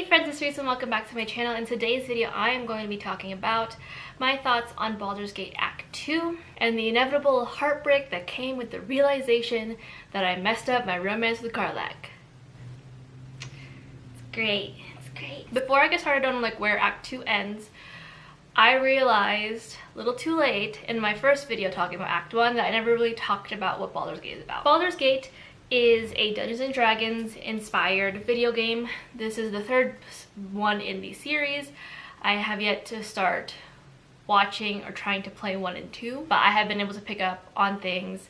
friends, it's Teresa and welcome back to my channel. In today's video I am going to be talking about my thoughts on Baldur's Gate Act 2 and the inevitable heartbreak that came with the realization that I messed up my romance with Karlach. It's great. Before I get started on where Act 2 ends, I realized a little too late in my first video talking about Act 1 that I never really talked about what Baldur's Gate is about. Baldur's Gate is a Dungeons & Dragons inspired video game. This is the third one in the series. I have yet to start watching or trying to play 1 and 2, but I have been able to pick up on things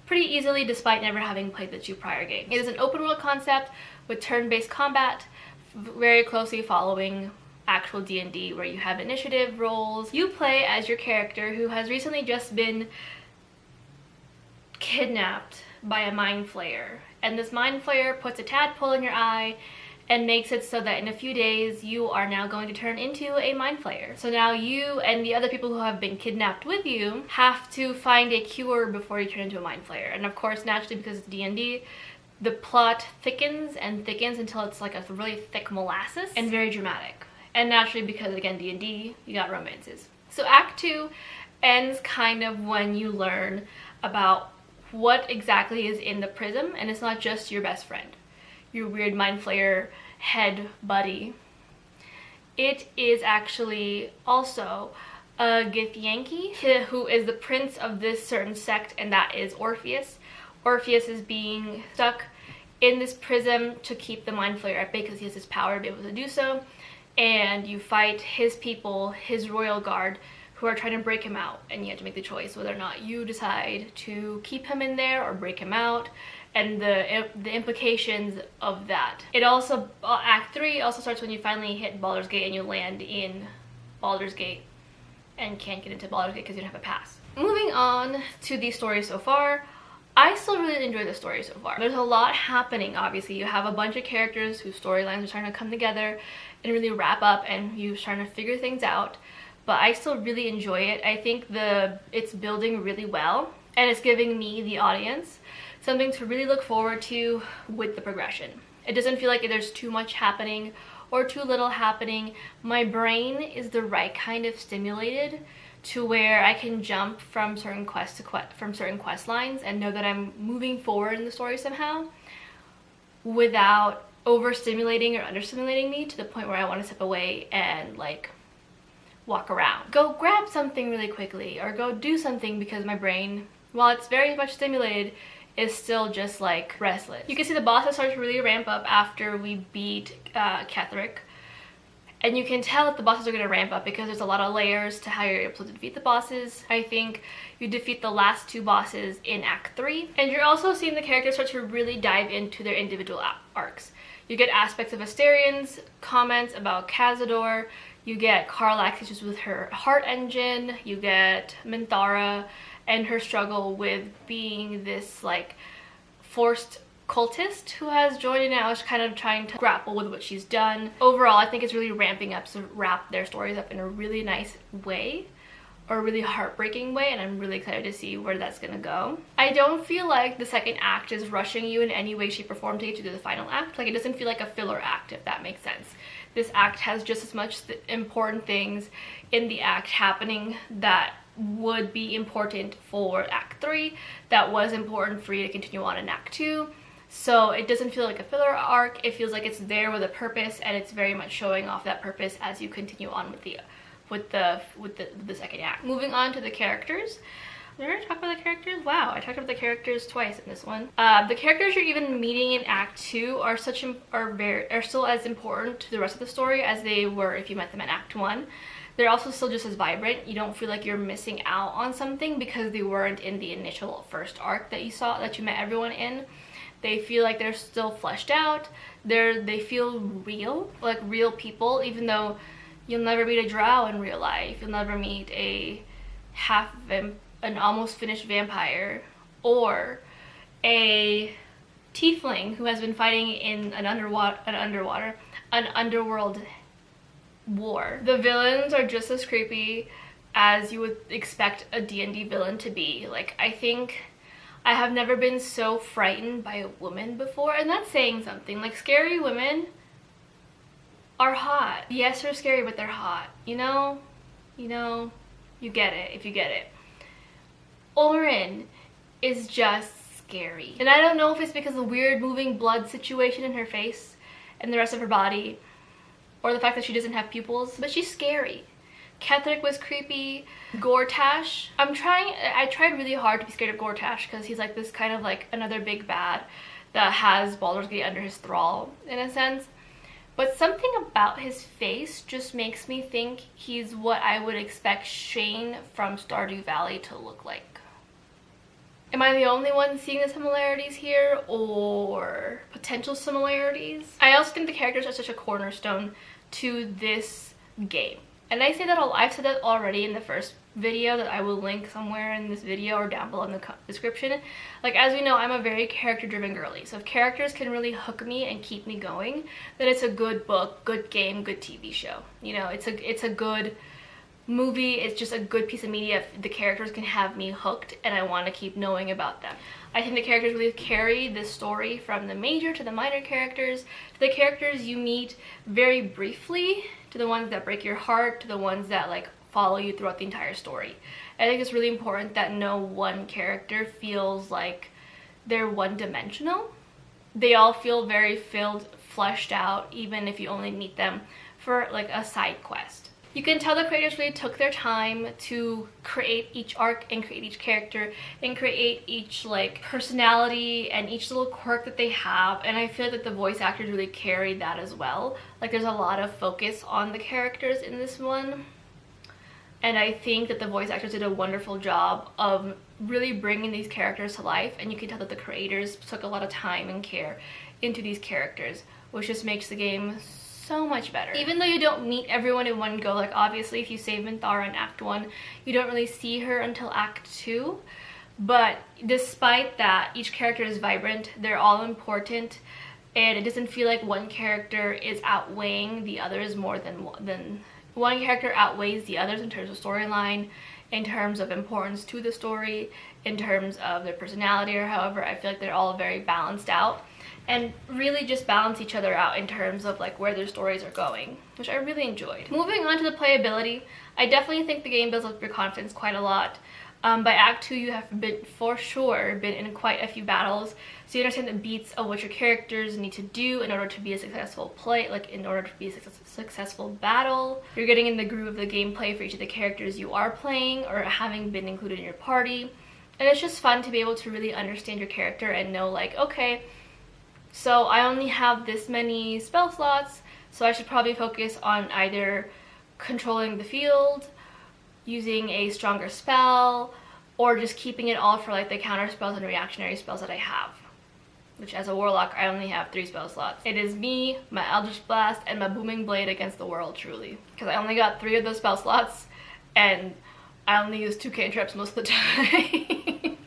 pretty easily despite never having played the 2 prior games. It is an open world concept with turn-based combat, very closely following actual D&D, where you have initiative roles. You play as your character who has recently just been kidnapped by a mind flayer, and this mind flayer puts a tadpole in your eye and makes it so that in a few days you are now going to turn into a mind flayer. So now you and the other people who have been kidnapped with you have to find a cure before you turn into a mind flayer. And of course, naturally, because it's D&D, the plot thickens and thickens until it's like a really thick molasses and very dramatic. And naturally, because again, D&D, you got romances. So Act 2 ends kind of when you learn about what exactly is in the prism, and it's not just your best friend, your weird mind flayer head buddy. It is actually also a Githyanki who is the prince of this certain sect, and that is Orpheus. Orpheus is being stuck in this prism to keep the mind flayer at bay because he has this power to be able to do so, and you fight his people, his royal guard, who are trying to break him out, and you have to make the choice whether or not you decide to keep him in there or break him out, and the implications of that. It also, Act 3 also starts when you finally hit Baldur's Gate and you land in Baldur's Gate and can't get into Baldur's Gate because you don't have a pass. Moving on to the story so far, I still really enjoy the story so far. There's a lot happening, obviously. You have a bunch of characters whose storylines are starting to come together and really wrap up, and you're trying to figure things out. But I still really enjoy it. I think it's building really well, and it's giving me, the audience, something to really look forward to with the progression. It doesn't feel like there's too much happening or too little happening. My brain is the right kind of stimulated to where I can jump from certain quest lines and know that I'm moving forward in the story somehow without overstimulating or understimulating me to the point where I want to step away and walk around. Go grab something really quickly or go do something, because my brain, while it's very much stimulated, is still just restless. You can see the bosses start to really ramp up after we beat Karlach. And you can tell that the bosses are going to ramp up because there's a lot of layers to how you're able to defeat the bosses. I think you defeat the last 2 bosses in Act 3. And you're also seeing the characters start to really dive into their individual arcs. You get aspects of Astarion's comments about Cazador. You get Karlach's issues with her heart engine. You get Minthara and her struggle with being this forced cultist who has joined and now is kind of trying to grapple with what she's done. Overall, I think it's really ramping up to wrap their stories up in a really nice way, or a really heartbreaking way, and I'm really excited to see where that's gonna go. I don't feel like the second act is rushing you in any way, shape, or form to get you to the final act. It doesn't feel like a filler act, if that makes sense. This act has just as much important things in the act happening that would be important for Act 3, that was important for you to continue on in Act 2. So it doesn't feel like a filler arc. It feels like it's there with a purpose, and it's very much showing off that purpose as you continue on with the second act. Moving on to the characters. Did I talk about the characters? Wow, I talked about the characters twice in this one. The characters you're even meeting in Act 2 are still as important to the rest of the story as they were if you met them in Act 1. They're also still just as vibrant. You don't feel like you're missing out on something because they weren't in the initial first arc that you met everyone in. They feel like they're still fleshed out. They feel real, like real people, even though you'll never meet a drow in real life. You'll never meet an almost finished vampire or a tiefling who has been fighting in an underworld war. The villains are just as creepy as you would expect a D&D villain to be. I think I have never been so frightened by a woman before, and that's saying something. Scary women are hot. Yes, they're scary, but they're hot. You know, you get it if you get it. Orin is just scary. And I don't know if it's because of the weird moving blood situation in her face and the rest of her body, or the fact that she doesn't have pupils, but she's scary. Ketheric was creepy. Gortash, I tried really hard to be scared of Gortash because he's like this kind of like another big bad that has Baldur's Gate under his thrall in a sense. But something about his face just makes me think he's what I would expect Shane from Stardew Valley to look like. Am I the only one seeing the similarities here, or potential similarities? I also think the characters are such a cornerstone to this game. And I say that I've said that already in the first video that I will link somewhere in this video or down below in the description. Like, as we know, I'm a very character-driven girly. So if characters can really hook me and keep me going, then it's a good book, good game, good TV show. You know, it's a good movie. It's just a good piece of media if the characters can have me hooked and I want to keep knowing about them. I think the characters really carry this story from the major to the minor characters, to the characters you meet very briefly, to the ones that break your heart, to the ones that like follow you throughout the entire story. I think it's really important that no one character feels like they're one-dimensional. They all feel very fleshed out, even if you only meet them for like a side quest. You can tell the creators really took their time to create each arc and create each character and create each like personality and each little quirk that they have, and I feel that the voice actors really carried that as well. Like, there's a lot of focus on the characters in this one, and I think that the voice actors did a wonderful job of really bringing these characters to life, and you can tell that the creators took a lot of time and care into these characters, which just makes the game so much better. Even though you don't meet everyone in one go, like obviously if you save Minthara in Act 1, you don't really see her until Act 2, but despite that, each character is vibrant, they're all important, and it doesn't feel like one character is outweighing the others more than one character outweighs the others in terms of storyline, in terms of importance to the story, in terms of their personality, or however. I feel like they're all very balanced out and really just balance each other out in terms of like where their stories are going, which I really enjoyed. Moving on to the playability, I definitely think the game builds up your confidence quite a lot. By Act 2, you have been, for sure, been in quite a few battles, so you understand the beats of what your characters need to do in order to be a successful play, like in order to be a successful battle. You're getting in the groove of the gameplay for each of the characters you are playing or having been included in your party, and it's just fun to be able to really understand your character and know like, okay, so I only have this many spell slots, so I should probably focus on either controlling the field, using a stronger spell, or just keeping it all for like the counter spells and reactionary spells that I have. Which, as a warlock, I only have 3 spell slots. It is me, my Eldritch Blast, and my Booming Blade against the world, truly. Because I only got 3 of those spell slots, and I only use 2 cantrips most of the time.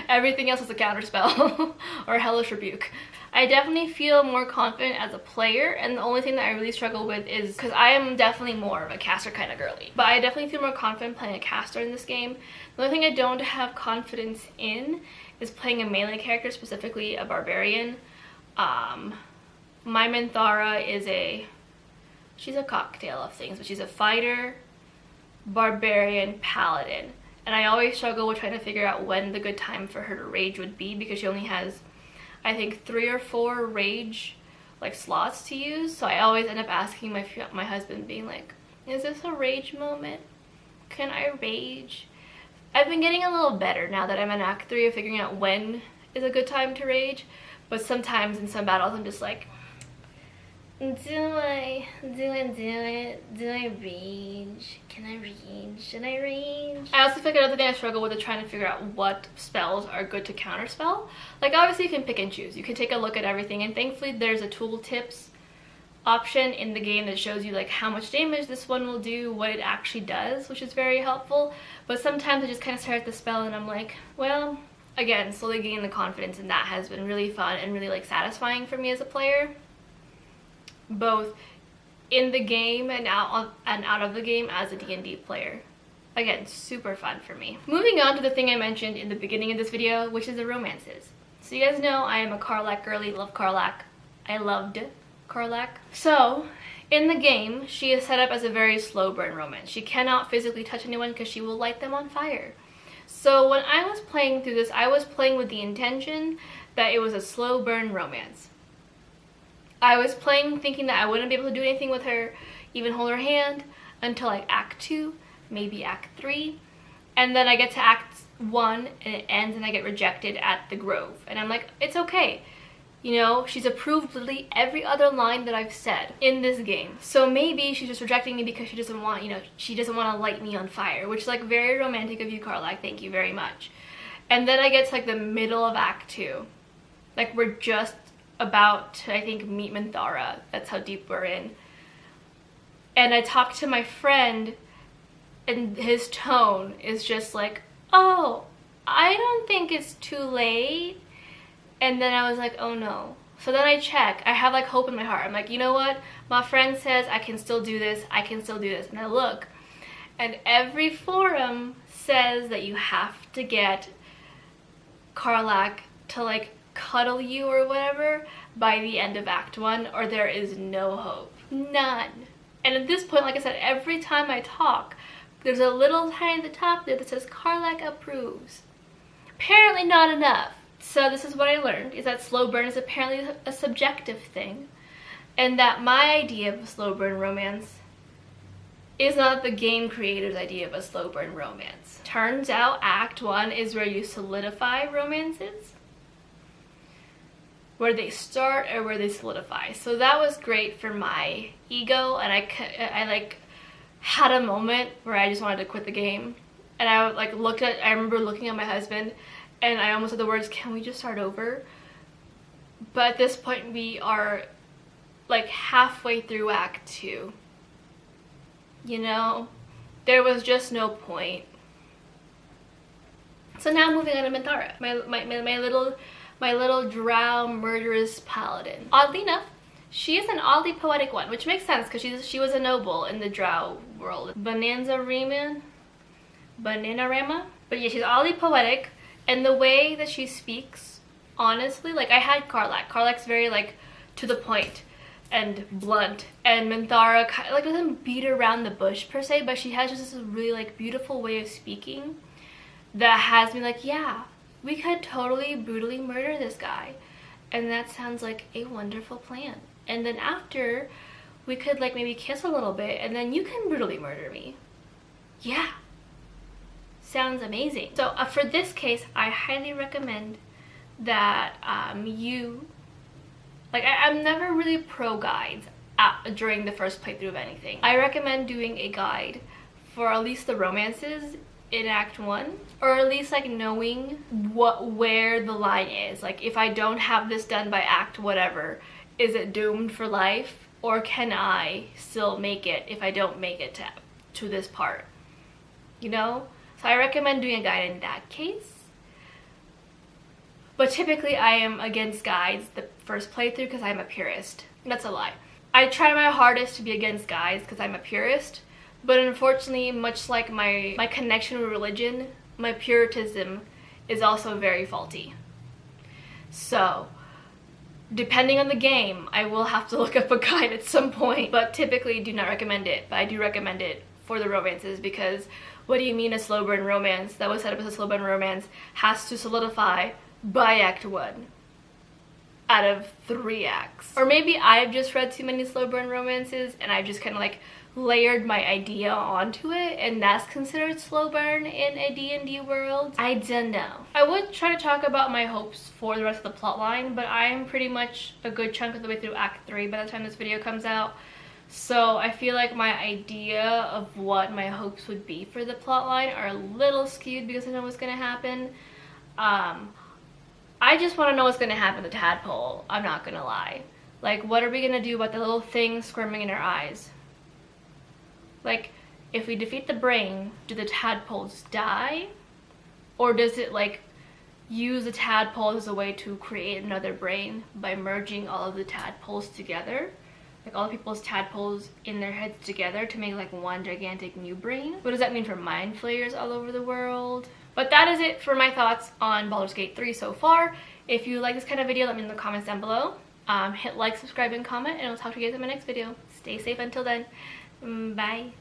Everything else is a counter spell or Hellish Rebuke. I definitely feel more confident as a player, and the only thing that I really struggle with is because I am definitely more of a caster kind of girly, but I definitely feel more confident playing a caster in this game. The only thing I don't have confidence in is playing a melee character, specifically a barbarian. My Minthara is she's a cocktail of things, but she's a fighter, barbarian, paladin, and I always struggle with trying to figure out when the good time for her to rage would be, because she only has, I think, 3 or 4 rage like slots to use. So I always end up asking my husband, being like, is this a rage moment? Can I rage? I've been getting a little better now that I'm in Act 3 of figuring out when is a good time to rage, but sometimes in some battles I'm just like, do I rage? Can I rage? Should I rage? I also feel like another thing I struggle with is trying to figure out what spells are good to counterspell. Like, obviously you can pick and choose. You can take a look at everything, and thankfully there's a tooltips option in the game that shows you like how much damage this one will do, what it actually does, which is very helpful. But sometimes I just kind of start the spell and I'm like, well, again, slowly gaining the confidence, and that has been really fun and really like satisfying for me as a player, both in the game and out of the game as a D&D player. Again, super fun for me. Moving on to the thing I mentioned in the beginning of this video, which is the romances. So you guys know I am a Karlach girly, love Karlach. I loved Karlach. So In the game, she is set up as a very slow burn romance. She cannot physically touch anyone because she will light them on fire. So when I was playing through this, I was playing with the intention that it was a slow burn romance. I was playing thinking that I wouldn't be able to do anything with her, even hold her hand, until like Act 2, maybe Act 3. And then I get to Act 1 and it ends and I get rejected at the Grove. And I'm like, it's okay. You know, she's approved literally every other line that I've said in this game. So maybe she's just rejecting me because she doesn't want, you know, she doesn't want to light me on fire, which is like very romantic of you, Karlach. Thank you very much. And then I get to like the middle of Act 2. Like we're just about to, I think, meet Minthara. That's how deep we're in. And I talk to my friend and his tone is just like, oh, I don't think it's too late. And then I was like, oh no. So then I check. I have like hope in my heart. I'm like, you know what? My friend says I can still do this. I can still do this. And I look. And every forum says that you have to get Karlach to like cuddle you or whatever by the end of Act 1 or there is no hope. None. And at this point, like I said, every time I talk, there's a little tiny at the top there that says Karlach approves. Apparently not enough. So this is what I learned, is that slow burn is apparently a subjective thing, and that my idea of a slow burn romance is not the game creator's idea of a slow burn romance. Turns out Act 1 is where you solidify romances, where they start or where they solidify. So that was great for my ego, and I like had a moment where I just wanted to quit the game, and I like I remember looking at my husband and I almost said the words, can we just start over? But at this point we are like halfway through Act 2. You know, there was just no point. So now moving on to Minthara, my little drow murderous paladin. Oddly enough, she is an oddly poetic one, which makes sense because she was a noble in the drow world. Bananarama? But yeah, she's oddly poetic. And the way that she speaks, honestly, like I had Karlach. Karlach's very like to the point and blunt, and Minthara like doesn't beat around the bush per se, but she has just this really like beautiful way of speaking that has me like, yeah, we could totally brutally murder this guy, and that sounds like a wonderful plan. And then after, we could like maybe kiss a little bit, and then you can brutally murder me. Yeah. Sounds amazing. So for this case, I highly recommend that you, like I'm never really pro guides during the first playthrough of anything. I recommend doing a guide for at least the romances in Act 1, or at least like knowing where the line is. Like if I don't have this done by Act whatever, is it doomed for life, or can I still make it if I don't make it to this part, you know? So I recommend doing a guide in that case. But typically I am against guides the first playthrough because I'm a purist. That's a lie. I try my hardest to be against guides because I'm a purist, but unfortunately, much like my connection with religion, my puritanism is also very faulty. So depending on the game, I will have to look up a guide at some point, but typically do not recommend it. But I do recommend it for the romances, because what do you mean a slow burn romance that was set up as a slow burn romance has to solidify by Act 1 out of 3 acts? Or maybe I've just read too many slow burn romances and I've just kind of like layered my idea onto it, and that's considered slow burn in a D&D world. I don't know. I would try to talk about my hopes for the rest of the plotline, but I'm pretty much a good chunk of the way through Act 3 by the time this video comes out. So I feel like my idea of what my hopes would be for the plotline are a little skewed because I know what's gonna happen. I just want to know what's gonna happen to Tadpole. I'm not gonna lie. Like, what are we gonna do about the little thing squirming in her eyes? Like, if we defeat the brain, do the tadpoles die? Or does it like use the tadpole as a way to create another brain by merging all of the tadpoles together? Like all the people's tadpoles in their heads together to make like one gigantic new brain? What does that mean for mind flayers all over the world? But that is it for my thoughts on Baldur's Gate 3 so far. If you like this kind of video, let me know in the comments down below. Hit like, subscribe, and comment, and I'll talk to you guys in my next video. Stay safe until then. Bye.